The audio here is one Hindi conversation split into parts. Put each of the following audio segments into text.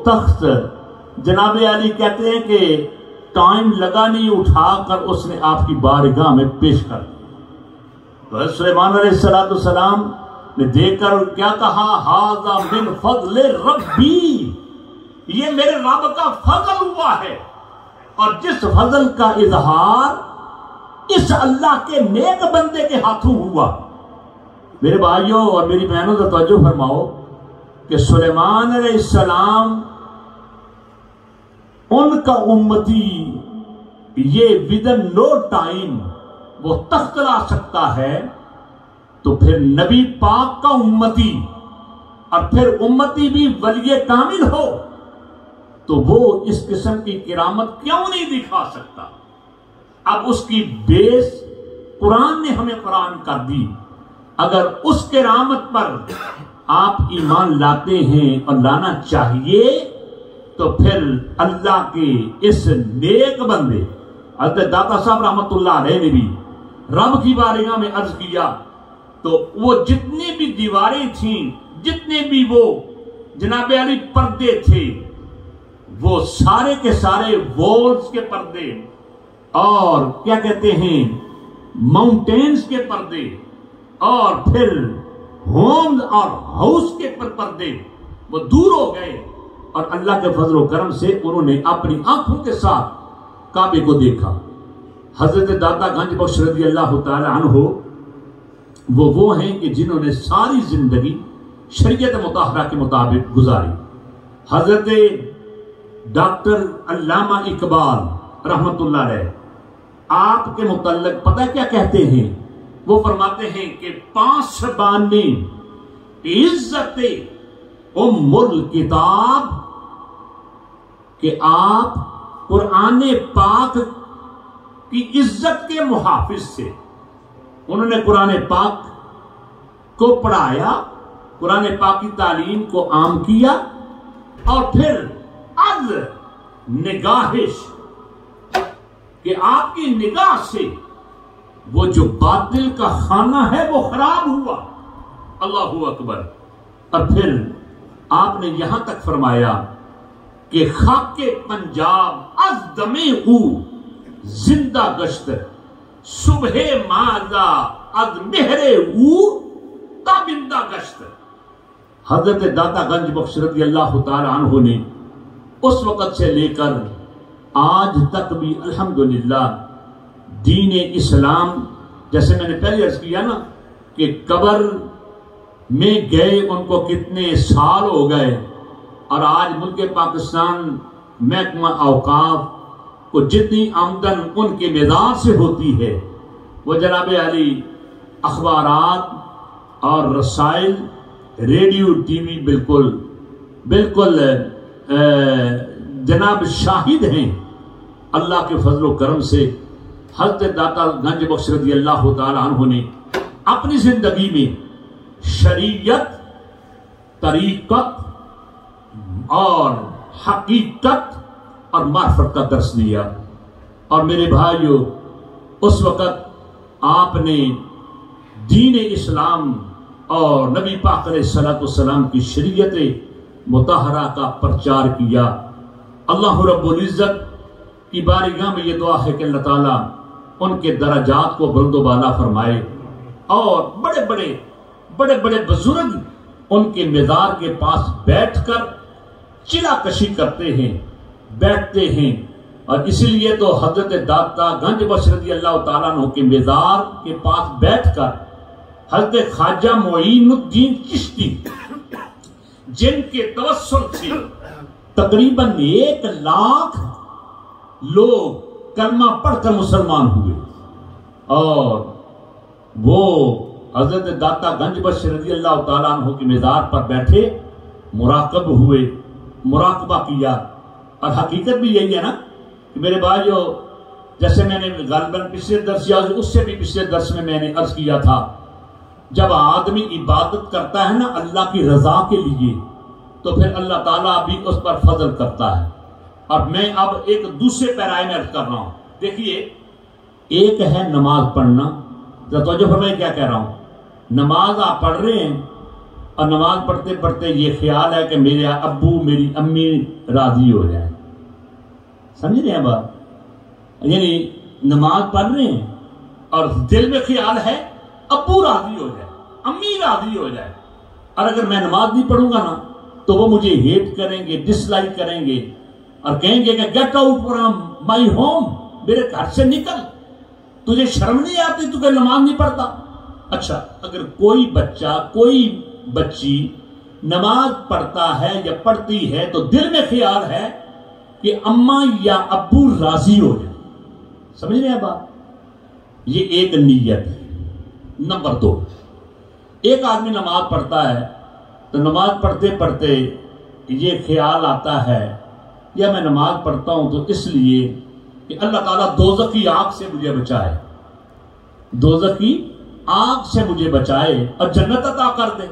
तख्त जनाब अली कहते हैं कि टाइम लगा नहीं, उठाकर उसने आपकी बारगाह में पेश कर दिया। तो सुलेमान अलैहिस्सलाम ने देखकर क्या कहा, हाज़ा मिन फज़्ल रब्बी, ये मेरे रब का फजल हुआ है। और जिस फजल का इजहार इस अल्लाह के नेक बंदे के हाथों हुआ। मेरे भाइयों और मेरी बहनों का तवज्जो फरमाओ कि सुलेमान अलैहिस्सलाम उनका उम्मती, ये विदन नो टाइम वो तख्त ला सकता है, तो फिर नबी पाक का उम्मती और फिर उम्मती भी वलिय कामिल हो तो वो इस किस्म की किरामत क्यों नहीं दिखा सकता। अब उसकी बेस कुरान ने हमें कुरान कर दी। अगर उस किरामत पर आप ईमान लाते हैं और लाना चाहिए तो फिर अल्लाह के इस नेक बंदे हज़रत दाता साहब रहमतुल्लाह अलैह ने भी रब की बारगाह में अर्ज किया, तो वो जितनी भी दीवारें थीं, जितने भी वो जनाब अली पर्दे थे, वो सारे के सारे वॉल्स के पर्दे और क्या कहते हैं माउंटेन्स के पर्दे और फिर होम और हाउस के पर्दे वो दूर हो गए और अल्लाह के फजल व करम से उन्होंने अपनी आंखों के साथ काबे को देखा। हजरत दाता गंज बख्श रज़ी अल्लाह तआला अन्हु वो हैं कि जिन्होंने सारी जिंदगी शरीयत मुताहरा के मुताबिक गुजारी। हजरत डॉक्टर अल्लामा इकबाल रहमतुल्लाह अलैह आपके मुतल्लिक पता क्या कहते हैं, वो फरमाते हैं कि पासबानी इज्जत उम्मुल किताब, कि आप कुरान पाक की इज्जत के मुहाफिज थे। उन्होंने कुरान पाक को पढ़ाया, कुरान पाक की तालीम को आम किया और फिर अज निगाहिश कि आपकी निगाह से वो जो बातिल का खाना है वो खराब हुआ। अल्लाहू अकबर। और फिर आपने यहां तक फरमाया कि खाके पंजाब अज दमे ऊ जिंदा गश्त, सुबह माजा अज मेहरे ऊ ताबिंदा गश्त। हजरत दाता गंज बख्श रज़ी अल्लाह तआला अन्हु ने उस वक़्त से लेकर आज तक भी अल्हम्दुलिल्लाह दीन इस्लाम, जैसे मैंने पहले अर्ज किया ना कि कब्र में गए उनको कितने साल हो गए और आज मुल्क पाकिस्तान महकमा औकाफ को जितनी आमदन उनके मिजाज से होती है वो जनाब अली अखबारात और रसाइल, रेडियो, टीवी बिल्कुल बिल्कुल जनाब शाहिद हैं अल्लाह के फजल व करम से। हज़रत दाता गंज बख्श रज़ी अल्लाह तआला अन्हु ने अपनी जिंदगी में शरीयत, तरीक़त और हकीकत और मार्फत का दर्स दिया। और मेरे भाइयों, उस वक़्त आपने दीन इस्लाम और नबी पाक अलैहिस्सलाम की शरीयत मुताहरा का प्रचार किया। अल्लाह रब्बुल इज़्ज़त की बारगाह में ये दुआ है कि अल्लाह ताला उनके दराजात को बुलंद बाला फरमाए और बड़े बड़े बुजुर्ग उनके मेज़ार के पास बैठकर चिला कशी करते हैं, बैठते हैं। और इसलिए तो हजरत दाता गंज बख्श रज़ी अल्लाह तआला अन्हु के मेज़ार के पास बैठकर हजरत ख्वाजा मोइनुद्दीन चिश्ती, जिनके तवस्सुल से तकरीबन 1 लाख लोग कलमा पढ़कर मुसलमान हुए और वो हजरत दाता गंज बख्श रज़ी अल्लाह तआला अन्हु के मेज़ार पर बैठे मुराकब हुए, मुराकबा किया। और हकीकत भी यही है ना कि मेरे भाइयों, जैसे मैंने गालिबन पिछले दर्स या उससे भी पिछले दर्स में मैंने अर्ज किया था, जब आदमी इबादत करता है ना अल्लाह की रजा के लिए तो फिर अल्लाह ताला भी उस पर फजल करता है। और मैं अब एक दूसरे पैराए में अर्ज कर रहा हूं। देखिए, एक है नमाज पढ़ना, तो जो मैं क्या कह रहा हूं, नमाज आप पढ़ रहे हैं और नमाज पढ़ते पढ़ते ये ख्याल है कि मेरे अब्बू मेरी अम्मी राजी हो जाए। समझ रहे हैं बात? यानी नमाज पढ़ रहे हैं और दिल में ख्याल है अब्बू राजी हो जाए, अम्मी राजी हो जाए, और अगर मैं नमाज नहीं पढ़ूंगा ना तो वो मुझे हेट करेंगे, डिसलाइक करेंगे और कहेंगे कि get out from my home, मेरे घर से निकल, तुझे शर्म नहीं आती, तू नमाज नहीं पढ़ता। अच्छा, अगर कोई बच्चा कोई बच्ची नमाज पढ़ता है या पढ़ती है तो दिल में ख्याल है कि अम्मा या अब्बू राजी हो जाए। समझ रहे हैं बात? ये एक नीयत है। नंबर 2, एक आदमी नमाज पढ़ता है तो नमाज पढ़ते पढ़ते ये ख्याल आता है या मैं नमाज पढ़ता हूं तो इसलिए कि अल्लाह ताला दोज़ख की आग से मुझे बचाए, दोज़ख की आग से मुझे बचाए और जन्नत अता कर दे।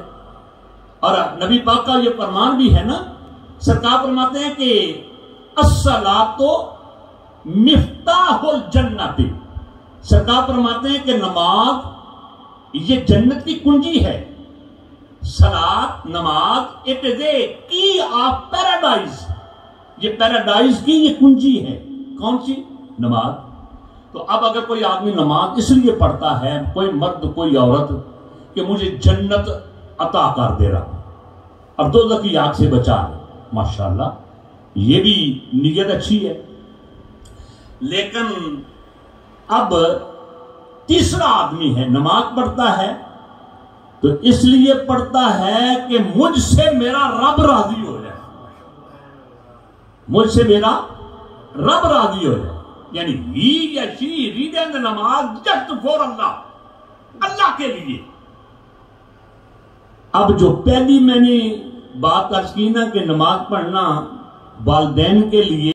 और नबी पाक का ये फरमान भी है ना, सरकार फरमाते हैं कि अस्सलातो मिफ्ताहुल जन्नती, सरकार फरमाते हैं कि नमाज ये जन्नत की कुंजी है। सलात नमाज इट इज ए की ऑफ पैराडाइज, ये पैराडाइज की ये कुंजी है। कौन सी? नमाज। तो अब अगर कोई आदमी नमाज इसलिए पढ़ता है, कोई मर्द कोई औरत, कि मुझे जन्नत अता कर दे रहा और दोज़ख की आग से बचा ले, माशाल्लाह, ये भी नीयत अच्छी है। लेकिन अब तीसरा आदमी है, नमाज पढ़ता है तो इसलिए पढ़ता है कि मुझसे मेरा रब राजी हो जाए, मुझसे मेरा रब राजी हो जाए। यानी ही या शी रीडिंग नमाज जस्ट फॉर अल्लाह, अल्लाह के लिए। अब जो पहली मैंने बात अर्ज की ना कि नमाज पढ़ना वालिदैन के लिए